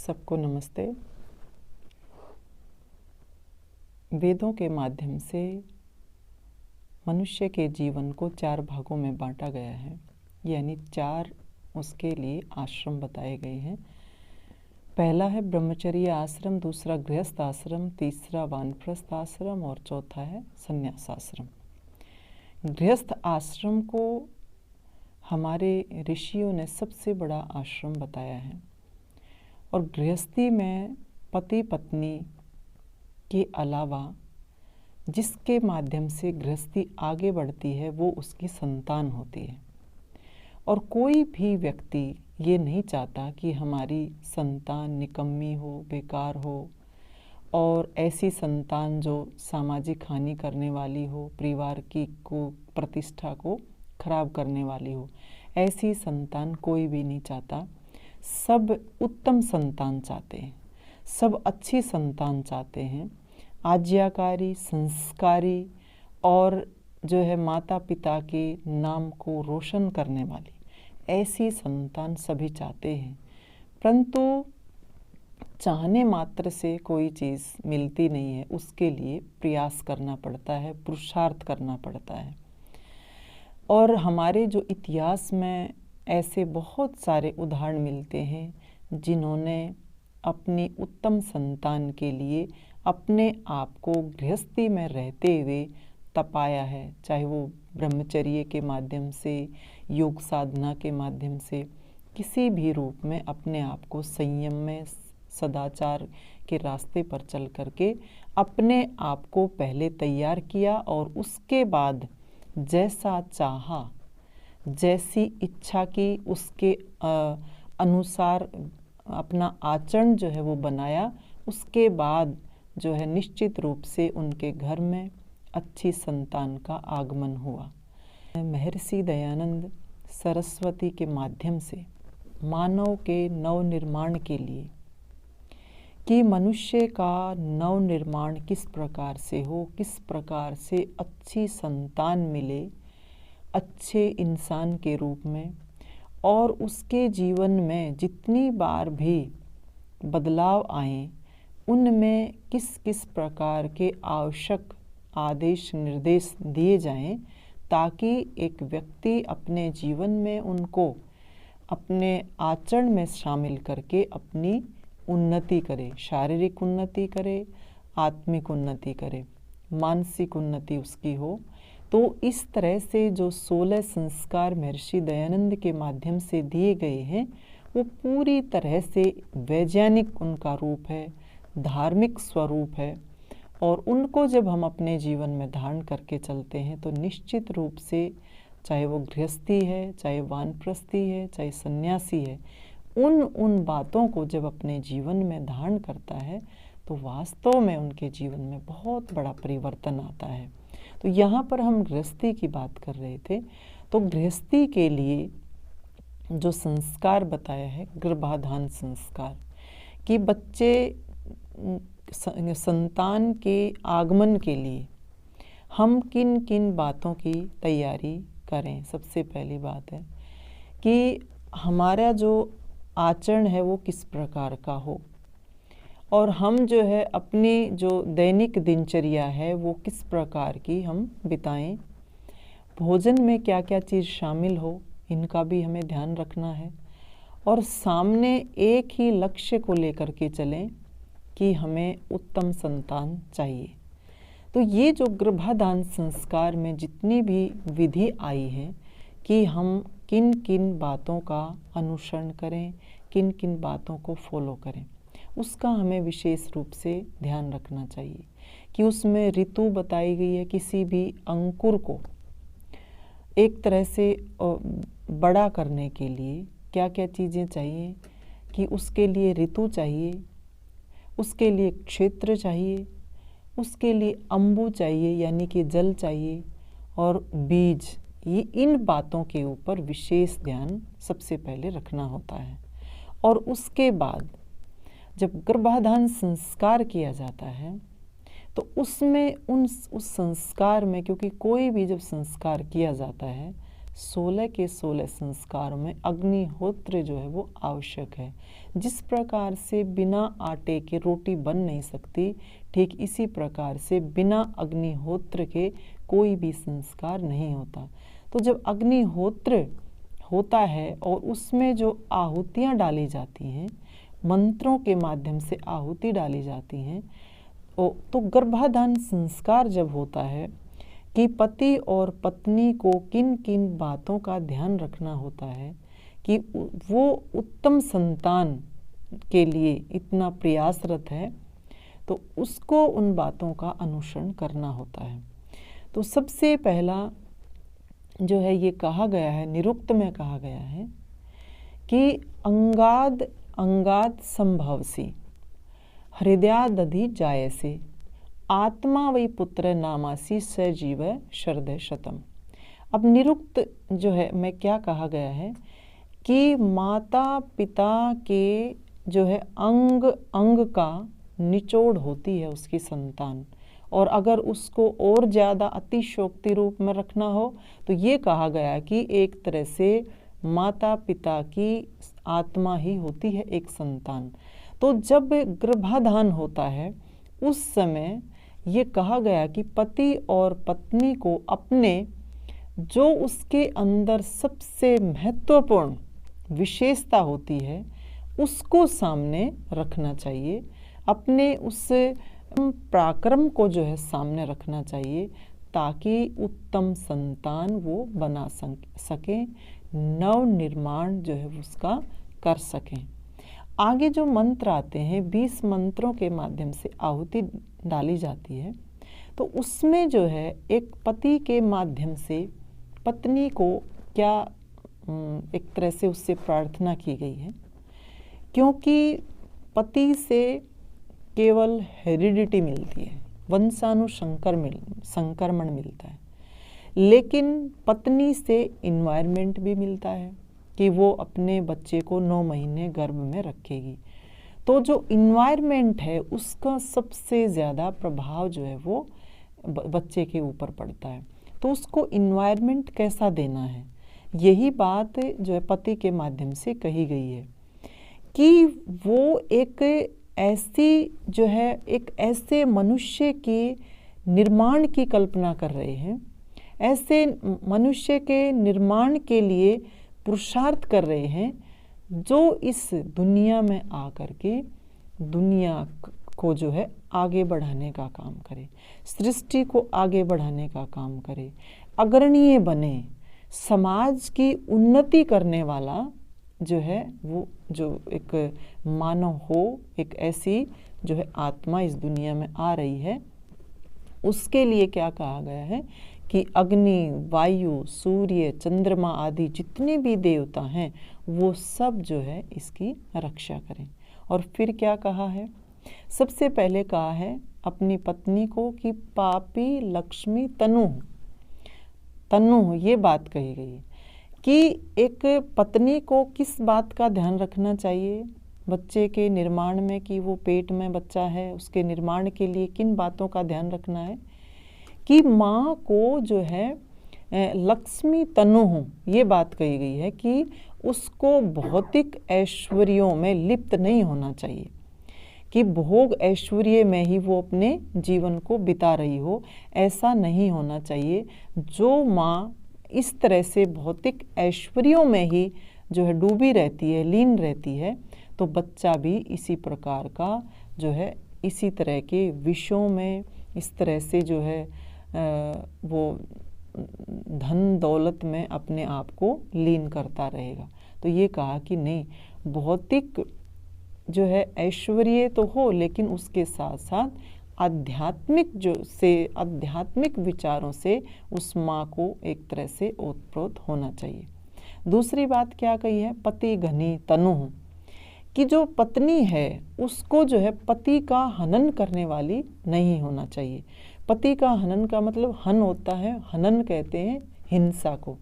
सबको नमस्ते। वेदों के माध्यम से मनुष्य के जीवन को 4 भागों में बांटा गया है, यानी 4 उसके लिए आश्रम बताए गए हैं। पहला है ब्रह्मचर्य आश्रम, दूसरा गृहस्थ आश्रम, तीसरा वानप्रस्थ आश्रम और चौथा है संन्यास आश्रम। गृहस्थ आश्रम को हमारे ऋषियों ने सबसे बड़ा आश्रम बताया है और गृहस्थी में पति पत्नी के अलावा जिसके माध्यम से गृहस्थी आगे बढ़ती है वो उसकी संतान होती है। और कोई भी व्यक्ति ये नहीं चाहता कि हमारी संतान निकम्मी हो, बेकार हो और ऐसी संतान जो सामाजिक हानि करने वाली हो, परिवार की प्रतिष्ठा को खराब करने वाली हो। ऐसी संतान कोई भी नहीं चाहता। सब उत्तम संतान चाहते हैं, सब अच्छी संतान चाहते हैं, आज्ञाकारी, संस्कारी और जो है माता पिता के नाम को रोशन करने वाली ऐसी संतान सभी चाहते हैं। परंतु चाहने मात्र से कोई चीज़ मिलती नहीं है, उसके लिए प्रयास करना पड़ता है, पुरुषार्थ करना पड़ता है। और हमारे जो इतिहास में ऐसे बहुत सारे उदाहरण मिलते हैं जिन्होंने अपनी उत्तम संतान के लिए अपने आप को गृहस्थी में रहते हुए तपाया है, चाहे वो ब्रह्मचर्य के माध्यम से, योग साधना के माध्यम से, किसी भी रूप में अपने आप को संयम में, सदाचार के रास्ते पर चल करके अपने आप को पहले तैयार किया और उसके बाद जैसा चाहा, जैसी इच्छा की उसके अनुसार अपना आचरण जो है वो बनाया। उसके बाद जो है निश्चित रूप से उनके घर में अच्छी संतान का आगमन हुआ। महर्षि दयानंद सरस्वती के माध्यम से मानव के नव निर्माण के लिए कि मनुष्य का नव निर्माण किस प्रकार से हो, किस प्रकार से अच्छी संतान मिले अच्छे इंसान के रूप में, और उसके जीवन में जितनी बार भी बदलाव आए उनमें किस किस प्रकार के आवश्यक आदेश निर्देश दिए जाएं ताकि एक व्यक्ति अपने जीवन में उनको अपने आचरण में शामिल करके अपनी उन्नति करे, शारीरिक उन्नति करे, आत्मिक उन्नति करे, मानसिक उन्नति उसकी हो। तो इस तरह से जो 16 संस्कार महर्षि दयानंद के माध्यम से दिए गए हैं वो पूरी तरह से वैज्ञानिक उनका रूप है, धार्मिक स्वरूप है। और उनको जब हम अपने जीवन में धारण करके चलते हैं तो निश्चित रूप से चाहे वो गृहस्थी है, चाहे वानप्रस्थी है, चाहे सन्यासी है, उन बातों को जब अपने जीवन में धारण करता है तो वास्तव में उनके जीवन में बहुत बड़ा परिवर्तन आता है। तो यहाँ पर हम गृहस्थी की बात कर रहे थे, तो गृहस्थी के लिए जो संस्कार बताया है गर्भाधान संस्कार, कि बच्चे संतान के आगमन के लिए हम किन किन बातों की तैयारी करें। सबसे पहली बात है कि हमारा जो आचरण है वो किस प्रकार का हो और हम जो है अपनी जो दैनिक दिनचर्या है वो किस प्रकार की हम बिताएं। भोजन में क्या क्या चीज़ शामिल हो इनका भी हमें ध्यान रखना है और सामने एक ही लक्ष्य को लेकर के चलें कि हमें उत्तम संतान चाहिए। तो ये जो गर्भाधान संस्कार में जितनी भी विधि आई है कि हम किन किन बातों का अनुसरण करें, किन किन बातों को फॉलो करें, उसका हमें विशेष रूप से ध्यान रखना चाहिए। कि उसमें ऋतु बताई गई है, किसी भी अंकुर को एक तरह से बड़ा करने के लिए क्या क्या चीज़ें चाहिए, कि उसके लिए ऋतु चाहिए, उसके लिए क्षेत्र चाहिए, उसके लिए अम्बु चाहिए यानी कि जल चाहिए, और बीज। ये इन बातों के ऊपर विशेष ध्यान सबसे पहले रखना होता है। और उसके बाद जब गर्भाधान संस्कार किया जाता है तो उसमें उस संस्कार में, क्योंकि कोई भी जब संस्कार किया जाता है 16 के 16 संस्कारों में अग्निहोत्र जो है वो आवश्यक है। जिस प्रकार से बिना आटे के रोटी बन नहीं सकती, ठीक इसी प्रकार से बिना अग्निहोत्र के कोई भी संस्कार नहीं होता। तो जब अग्निहोत्र होता है और उसमें जो आहुतियाँ डाली जाती हैं, मंत्रों के माध्यम से आहुति डाली जाती हैं, तो गर्भाधान संस्कार जब होता है कि पति और पत्नी को किन किन बातों का ध्यान रखना होता है कि वो उत्तम संतान के लिए इतना प्रयासरत है, तो उसको उन बातों का अनुसरण करना होता है। तो सबसे पहला जो है ये कहा गया है, निरुक्त में कहा गया है कि अंगाद अंगाद संभवसी हृदयादधि जायसे आत्मा वै पुत्र नामासी सजीव शरद शतम। अब निरुक्त जो है में क्या कहा गया है कि माता पिता के जो है अंग अंग का निचोड़ होती है उसकी संतान, और अगर उसको और ज़्यादा अतिशयोक्ति रूप में रखना हो तो ये कहा गया कि एक तरह से माता पिता की आत्मा ही होती है एक संतान। तो जब गर्भाधान होता है उस समय ये कहा गया कि पति और पत्नी को अपने जो उसके अंदर सबसे महत्वपूर्ण विशेषता होती है उसको सामने रखना चाहिए, अपने उस पराक्रम को जो है सामने रखना चाहिए, ताकि उत्तम संतान वो बना सकें, नव निर्माण जो है उसका कर सकें। आगे जो मंत्र आते हैं 20 मंत्रों के माध्यम से आहुति डाली जाती है, तो उसमें जो है एक पति के माध्यम से पत्नी को क्या एक तरह से उससे प्रार्थना की गई है, क्योंकि पति से केवल हेरिडिटी मिलती है, संक्रमण मिलता है, लेकिन पत्नी से इन्वायरमेंट भी मिलता है कि वो अपने बच्चे को 9 महीने गर्भ में रखेगी। तो जो इन्वायरमेंट है उसका सबसे ज़्यादा प्रभाव जो है वो बच्चे के ऊपर पड़ता है। तो उसको इन्वायरमेंट कैसा देना है, यही बात जो है पति के माध्यम से कही गई है कि वो एक ऐसे मनुष्य के निर्माण की कल्पना कर रहे हैं, ऐसे मनुष्य के निर्माण के लिए पुरुषार्थ कर रहे हैं जो इस दुनिया में आकर के दुनिया को जो है आगे बढ़ाने का काम करे, सृष्टि को आगे बढ़ाने का काम करे, अग्रणीय बने, समाज की उन्नति करने वाला जो है वो जो एक मानव हो, एक ऐसी जो है आत्मा इस दुनिया में आ रही है। उसके लिए क्या कहा गया है कि अग्नि, वायु, सूर्य, चंद्रमा आदि जितने भी देवता हैं वो सब जो है इसकी रक्षा करें। और फिर क्या कहा है, सबसे पहले कहा है अपनी पत्नी को कि पापी लक्ष्मी तनु ये बात कही गई है कि एक पत्नी को किस बात का ध्यान रखना चाहिए बच्चे के निर्माण में, कि वो पेट में बच्चा है उसके निर्माण के लिए किन बातों का ध्यान रखना है कि माँ को जो है लक्ष्मी तनु ये बात कही गई है कि उसको भौतिक ऐश्वर्यों में लिप्त नहीं होना चाहिए, कि भोग ऐश्वर्य में ही वो अपने जीवन को बिता रही हो, ऐसा नहीं होना चाहिए। जो माँ इस तरह से भौतिक ऐश्वर्यों में ही जो है डूबी रहती है, लीन रहती है, तो बच्चा भी इसी प्रकार का जो है इसी तरह के विषयों में इस तरह से जो है वो धन दौलत में अपने आप को लीन करता रहेगा। तो ये कहा कि नहीं, भौतिक जो है ऐश्वर्य तो हो, लेकिन उसके साथ साथ आध्यात्मिक विचारों से उस माँ को एक तरह से ओतप्रोत होना चाहिए। दूसरी बात क्या कही है, पति घनी तनु, कि जो पत्नी है उसको जो है पति का हनन करने वाली नहीं होना चाहिए। पति का हनन का मतलब हन होता है, हनन कहते हैं हिंसा को,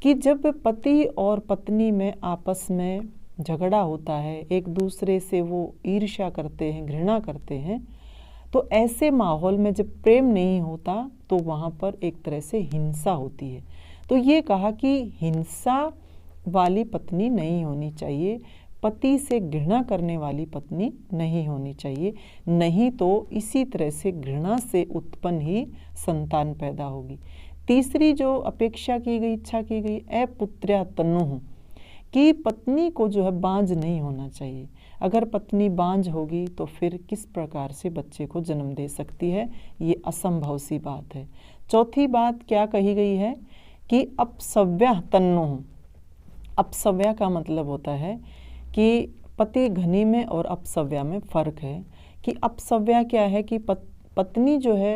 कि जब पति और पत्नी में आपस में झगड़ा होता है, एक दूसरे से वो ईर्ष्या करते हैं, घृणा करते हैं, तो ऐसे माहौल में जब प्रेम नहीं होता तो वहाँ पर एक तरह से हिंसा होती है। तो तो ये कहा कि हिंसा वाली पत्नी नहीं होनी चाहिए, पति से घृणा करने वाली पत्नी नहीं होनी चाहिए, नहीं तो इसी तरह से घृणा से उत्पन्न ही संतान पैदा होगी। तीसरी जो अपेक्षा की गई, इच्छा की गई, अपुत्र्या तनुः, कि पत्नी को जो है बांझ नहीं होना चाहिए। अगर पत्नी बांझ होगी तो फिर किस प्रकार से बच्चे को जन्म दे सकती है, ये असंभव सी बात है। चौथी बात क्या कही गई है कि अपसव्या तनुः। अपसव्या का मतलब होता है कि पति घनी में और अपसव्या में फ़र्क है। कि अपसव्या क्या है कि पत्नी जो है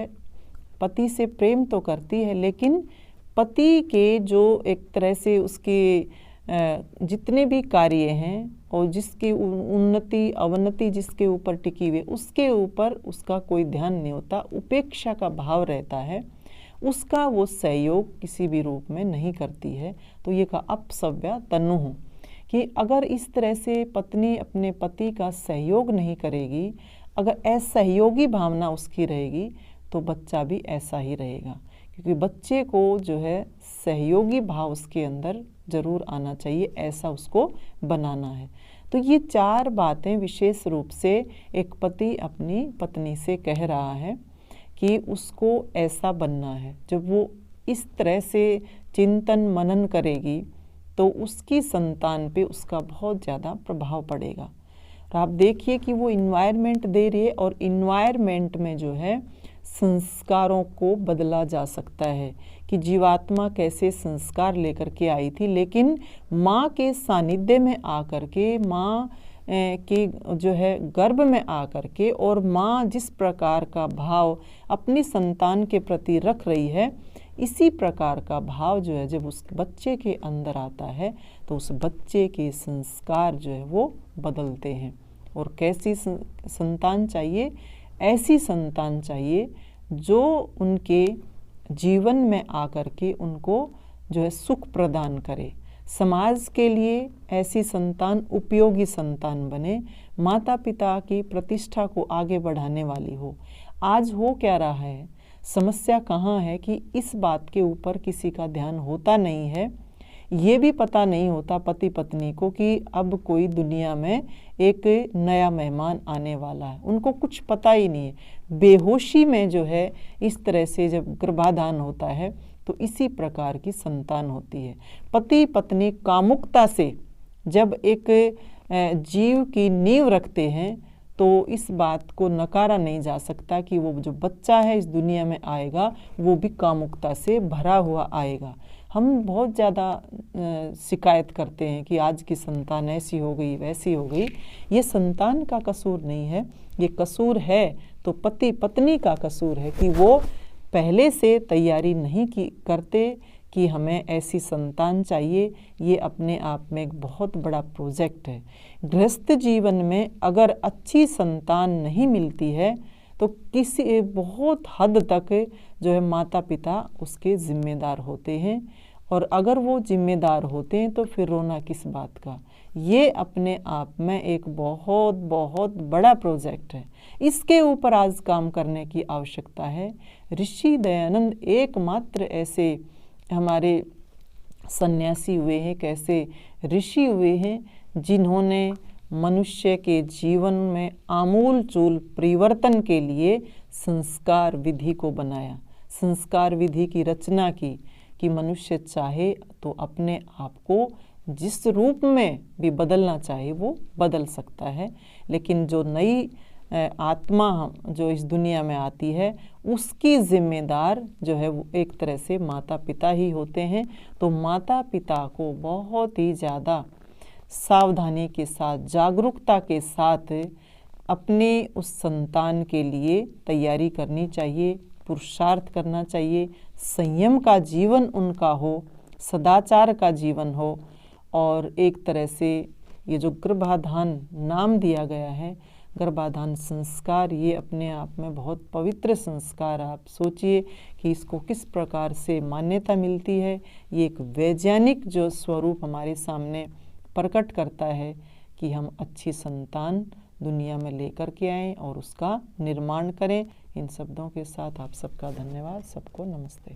पति से प्रेम तो करती है, लेकिन पति के जो एक तरह से उसके जितने भी कार्य हैं और जिसकी उन्नति अवनति जिसके ऊपर टिकी हुई, उसके ऊपर उसका कोई ध्यान नहीं होता, उपेक्षा का भाव रहता है, उसका वो सहयोग किसी भी रूप में नहीं करती है। तो ये का अपसव्या तनुः, कि अगर इस तरह से पत्नी अपने पति का सहयोग नहीं करेगी, अगर असहयोगी भावना उसकी रहेगी तो बच्चा भी ऐसा ही रहेगा, क्योंकि बच्चे को जो है सहयोगी भाव उसके अंदर ज़रूर आना चाहिए, ऐसा उसको बनाना है। तो ये 4 बातें विशेष रूप से एक पति अपनी पत्नी से कह रहा है कि उसको ऐसा बनना है। जब वो इस तरह से चिंतन मनन करेगी तो उसकी संतान पे उसका बहुत ज़्यादा प्रभाव पड़ेगा। और आप देखिए कि वो इन्वायरमेंट दे रही है, और इन्वायरमेंट में जो है संस्कारों को बदला जा सकता है कि जीवात्मा कैसे संस्कार लेकर के आई थी, लेकिन माँ के सानिध्य में आकर के, माँ के जो है गर्भ में आकर के, और माँ जिस प्रकार का भाव अपनी संतान के प्रति रख रही है, इसी प्रकार का भाव जो है जब उस बच्चे के अंदर आता है तो उस बच्चे के संस्कार जो है वो बदलते हैं। और कैसी संतान चाहिए? ऐसी संतान चाहिए जो उनके जीवन में आकर के उनको जो है सुख प्रदान करे। समाज के लिए ऐसी संतान उपयोगी संतान बने, माता पिता की प्रतिष्ठा को आगे बढ़ाने वाली हो। आज हो क्या रहा है, समस्या कहाँ है कि इस बात के ऊपर किसी का ध्यान होता नहीं है। ये भी पता नहीं होता पति पत्नी को कि अब कोई दुनिया में एक नया मेहमान आने वाला है, उनको कुछ पता ही नहीं है। बेहोशी में जो है इस तरह से जब गर्भाधान होता है तो इसी प्रकार की संतान होती है। पति पत्नी कामुकता से जब एक जीव की नींव रखते हैं तो इस बात को नकारा नहीं जा सकता कि वो जो बच्चा है इस दुनिया में आएगा वो भी कामुकता से भरा हुआ आएगा। हम बहुत ज़्यादा शिकायत करते हैं कि आज की संतान ऐसी हो गई वैसी हो गई। ये संतान का कसूर नहीं है, ये कसूर है तो पति पत्नी का कसूर है कि वो पहले से तैयारी नहीं करते कि हमें ऐसी संतान चाहिए। ये अपने आप में एक बहुत बड़ा प्रोजेक्ट है। गृहस्थ जीवन में अगर अच्छी संतान नहीं मिलती है तो किसी बहुत हद तक जो है माता पिता उसके जिम्मेदार होते हैं, और अगर वो जिम्मेदार होते हैं तो फिर रोना किस बात का। ये अपने आप में एक बहुत बहुत बड़ा प्रोजेक्ट है, इसके ऊपर आज काम करने की आवश्यकता है। ऋषि दयानंद एकमात्र ऐसे हमारे सन्यासी हुए हैं, कैसे ऋषि हुए हैं जिन्होंने मनुष्य के जीवन में आमूल चूल परिवर्तन के लिए संस्कार विधि को बनाया, संस्कार विधि की रचना की कि मनुष्य चाहे तो अपने आप को जिस रूप में भी बदलना चाहे वो बदल सकता है। लेकिन जो नई आत्मा जो इस दुनिया में आती है उसकी जिम्मेदार जो है वो एक तरह से माता पिता ही होते हैं। तो माता पिता को बहुत ही ज़्यादा सावधानी के साथ, जागरूकता के साथ अपने उस संतान के लिए तैयारी करनी चाहिए, पुरुषार्थ करना चाहिए। संयम का जीवन उनका हो, सदाचार का जीवन हो, और एक तरह से ये जो गर्भाधान नाम दिया गया है, गर्भाधान संस्कार, ये अपने आप में बहुत पवित्र संस्कार। आप सोचिए कि इसको किस प्रकार से मान्यता मिलती है। ये एक वैज्ञानिक जो स्वरूप हमारे सामने प्रकट करता है कि हम अच्छी संतान दुनिया में लेकर के आएँ और उसका निर्माण करें। इन शब्दों के साथ आप सबका धन्यवाद, सबको नमस्ते।